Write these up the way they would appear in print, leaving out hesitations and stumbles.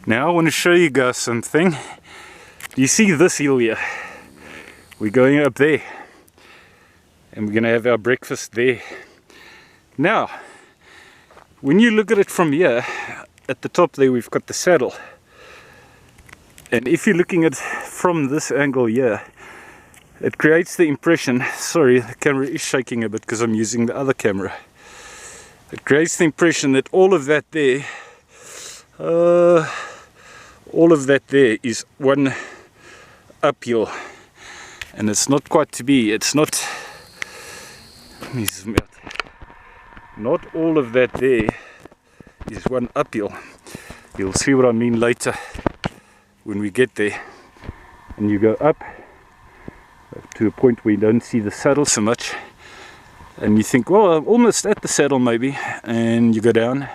Now I want to show you guys something. Do you see this hill here? We're going up there and we're going to have our breakfast there. Now, when you look at it from here, at the top there we've got the saddle. And if you're looking at it from this angle here, it creates the impression, sorry, the camera is shaking a bit because I'm using the other camera. It creates the impression that all of that there is one uphill. And it's not quite to be. It's not, let me zoom out. Not all of that there is one uphill. You'll see what I mean later when we get there. And you go up to a point where you don't see the saddle so much. And you think, well, I'm almost at the saddle maybe. And you go down.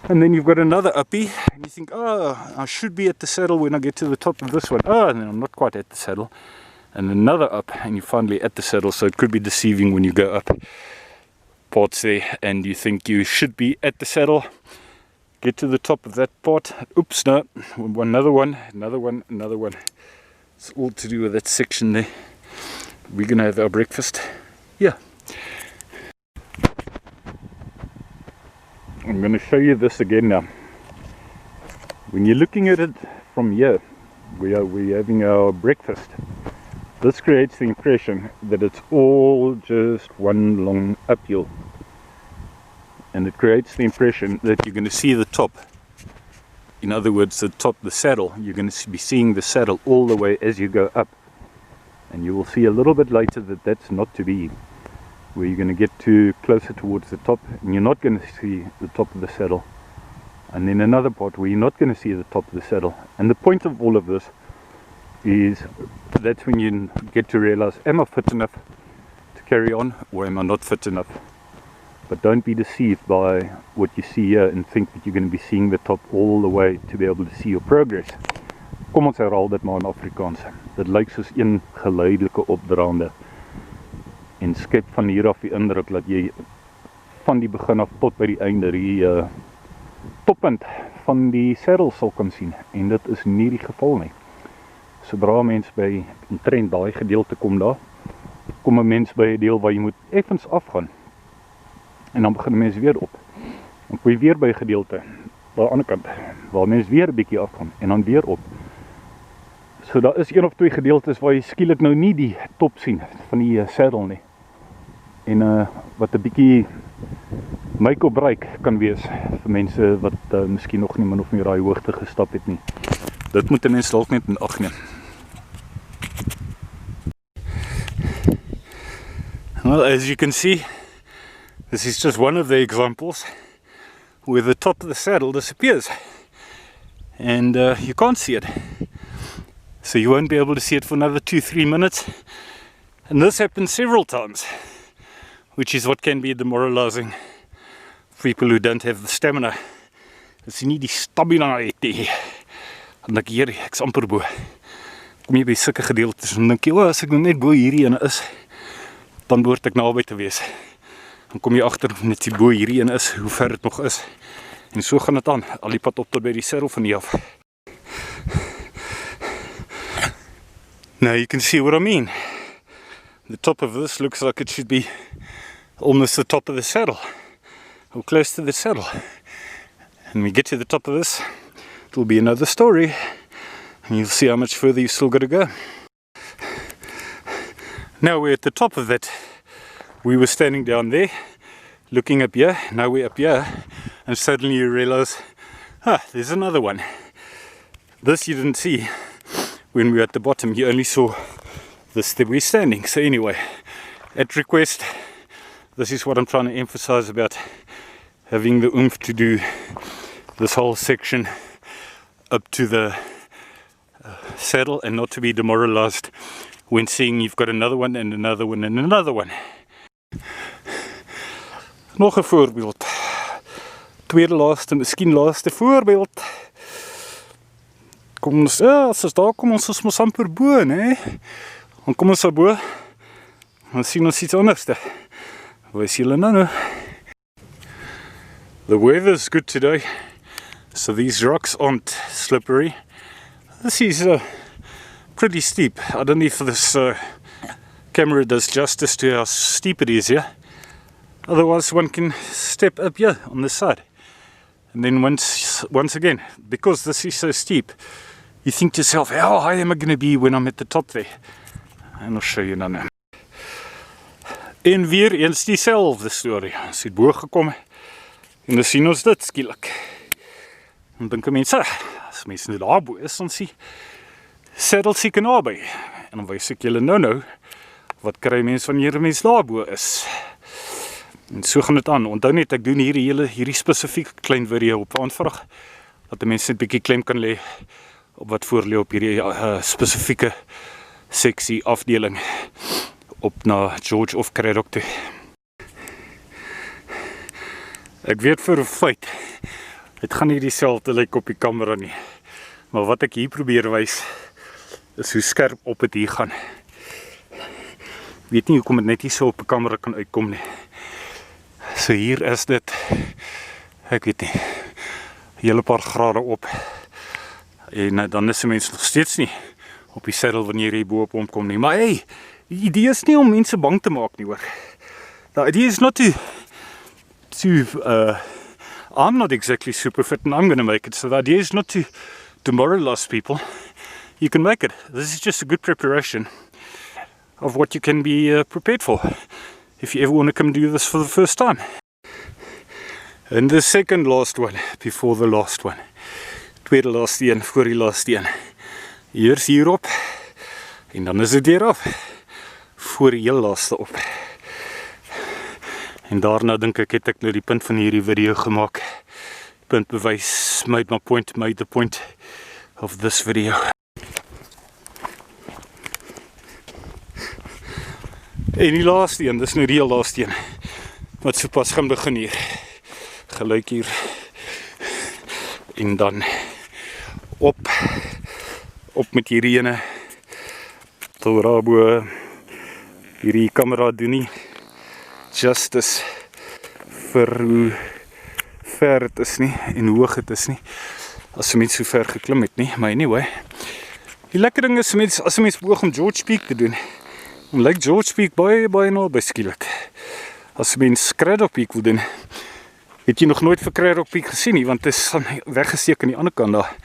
And then you've got another uppie. And you think, oh, I should be at the saddle when I get to the top of this one. Oh, and then I'm not quite at the saddle. And another up, and you're finally at the saddle. So it could be deceiving when you go up parts there and you think you should be at the saddle. Get to the top of that part. Oops, no, another one. It's all to do with that section there. We're gonna have our breakfast. Yeah. I'm gonna show you this again now. When you're looking at it from here, we're having our breakfast. This creates the impression that it's all just one long uphill. And it creates the impression that you're going to see the top. In other words, the top, the saddle. You're going to be seeing the saddle all the way as you go up. And you will see a little bit later that that's not to be. Where you're going to get to closer towards the top and you're not going to see the top of the saddle. And then another part where you're not going to see the top of the saddle. And the point of all of this is that's when you get to realize, am I fit enough to carry on or am I not fit enough? But don't be deceived by what you see here and think that you're going to be seeing the top all the way to be able to see your progress. Kom ons herhaal dit maar in Afrikaans. Dit lyk soos een geleidelike opdraande en skep van hier af die indruk dat jy van die begin af tot by die einde die toppunt van die saddle sal kan sien. En dit is nie die geval nie. Sodra mens by omtrent daai gedeelte kom daar, kom 'n mens by 'n deel waar jy moet effens afgaan. En dan begin mens weer op. Dan kom jy weer by 'n gedeelte, by die ander kant, waar mens weer 'n bietjie afgaan en dan weer op. So daar is een of twee gedeeltes waar jy skielik nou nie die top sien van die saddle nie. En wat 'n bietjie make or break kan wees vir mense wat miskien nog nie min of meer daai hoogte gestap het nie. Dit moet 'n mens dalk net in ag neem. Well, as you can see, this is just one of the examples where the top of the saddle disappears and you can't see it. So you won't be able to see it for another 2-3 minutes. And this happens several times, which is what can be demoralizing for people who don't have the stamina. As jy nie die stamina het nie, dan ek hier, ek's amper bo. Kom jy by sulke gedeeltes en dink jy, as ek nou net bo hierdie ene is, dan behoort ek naby te wees. Dan kom jy agter net die bo hierdie ene is, hoe ver dit nog is. En so gaan dit aan, al die pad op tot by die saddle van hier af. Now you can see what I mean. The top of this looks like it should be almost the top of the saddle, or close to the saddle. And we get to the top of this, it'll be another story, and you'll see how much further you still got to go. Now we're at the top of that. We were standing down there, looking up here, now we're up here, and suddenly you realize, there's another one. This you didn't see when we were at the bottom, you only saw this that we're standing. So anyway, at request, this is what I'm trying to emphasize about having the oomph to do this whole section up to the saddle and not to be demoralized when seeing you've got another one and another one and another one. Nog 'n voorbeeld. Tweede laaste, miskien laaste voorbeeld. Kom ons, as ons daar kom, ons is mos amper bo, né? Dan kom ons daar bo. Dan sien ons iets anderste. Waar is julle nou? The weather's good today. So these rocks aren't slippery. This is pretty steep. I don't know if this camera does justice to how steep it is here. Otherwise one can step up here on the side. And then once again, because this is so steep, you think to yourself, how high am I going to be when I'm at the top there? En I'll show you nou. En weer eens diezelfde storie. Ons het bo gekom en dan sien ons dit skielik. Dan dink mense, as mense nou daarbo is, dan sien saddle seker naby. En dan wys ek julle nou, wat kry mense wanneer 'n mens daarbo is. En so gaan dit aan. Onthou net, ek doen hierdie spesifieke klein video op aanvraag, dat 'n mens net 'n bietjie klem kan lê op wat voor lê op hierdie spesifieke seksie afdeling op na George of Cradock toe. Ek weet vir 'n feit, dit gaan nie dieselfde lyk op die kamera nie. Maar wat ek hier probeer wys, is hoe skerp op het hier gaan. Weet nie hoekom dit net nie so op 'n kamera kan uitkom nie. So hier is dit, ek weet nie, 'n hele paar grade op. En dan is 'n mens nog steeds nie op die saddle wanneer jy bo op hom kom nie. Maar hey, die idee is nie om mense bang te maak nie, hoor. The idea is not to I'm not exactly super fit and I'm going to make it. So the idea is not to demoralize people. You can make it. This is just a good preparation of what you can be prepared for if you ever want to come do this for the first time. And the second last one, before the last one. Tweede laaste een, voor die laaste een. Eers hierop, en dan is dit weer af, voor die heel laaste op. En daarna dink ek, het ek nou die punt van hierdie video gemaak. Punt bewys, made my point, made the point of this video. En die laaste een, dis nou die heel laaste een, wat so pas gaan begin hier. Geluik hier. En dan op met hierdie ene. Torabo, hierdie kamera doen nie justice vir hoe ver het is nie, en hoog het is nie, as jy mens so ver geklim het nie, maar anyway. Die lekker ding is, as jy mens beoog om George Peak te doen, dan lyk George Peak baie naby skielik. As jy mens Cradock Peak wil doen, het jy nog nooit vir Cradock Peak gesien nie, want het is weggesteek aan die ander kant daar.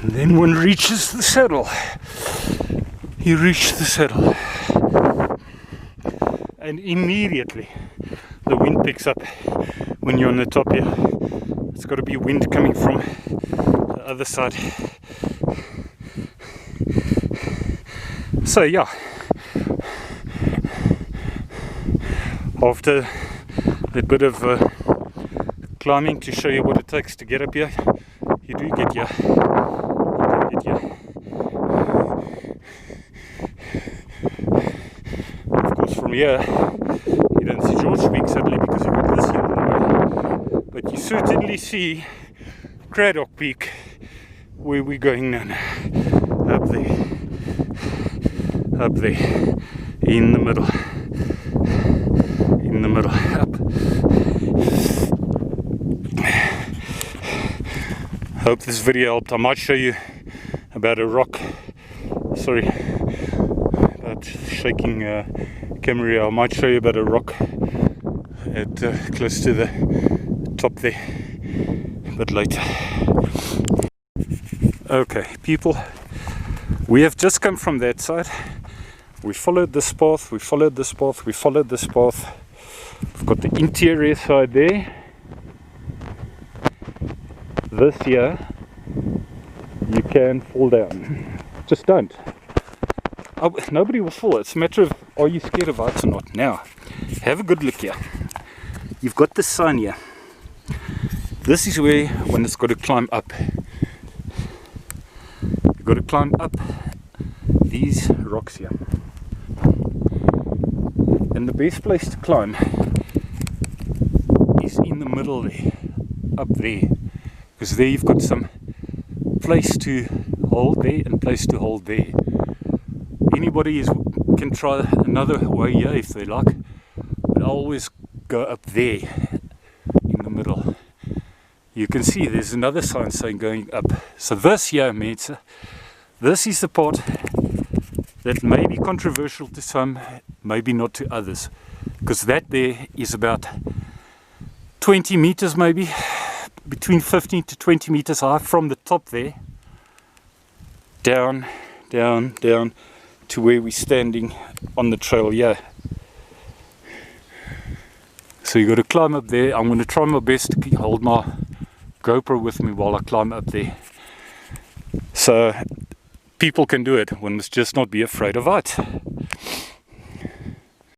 And then one reaches the saddle. You reach the saddle. And immediately the wind picks up when you're on the top here. It's got to be wind coming from the other side. So yeah, after a bit of climbing to show you what it takes to get up here, you do get here. Of course, from here you don't see George Peak suddenly because you've got this here on the way, but you certainly see Cradock Peak where we're going now, up there, in the middle, up. Hope this video helped. I might show you about a rock, sorry, about shaking camera. I might show you about a rock at close to the top there, a bit later. Okay, people, we have just come from that side. We followed this path, we followed this path, we followed this path. We've got the interior side there. This here, you can fall down. Just don't. Oh, nobody will fall. It's a matter of, are you scared of heights or not? Now, have a good look here. You've got this sign here. This is where one has got to climb up. You've got to climb up these rocks here. And the best place to climb is in the middle there, up there. Because there you've got some place to hold there and place to hold there. Anybody is can try another way here if they like, but I always go up there in the middle. You can see there's another sign saying going up. So this here means, this is the part that may be controversial to some, maybe not to others, because that there is about 20 meters, maybe between 15 to 20 meters high from the top there down to where we're standing on the trail here. So you got to climb up there. I'm going to try my best to hold my GoPro with me while I climb up there, so people can do it. One must just not be afraid of heights.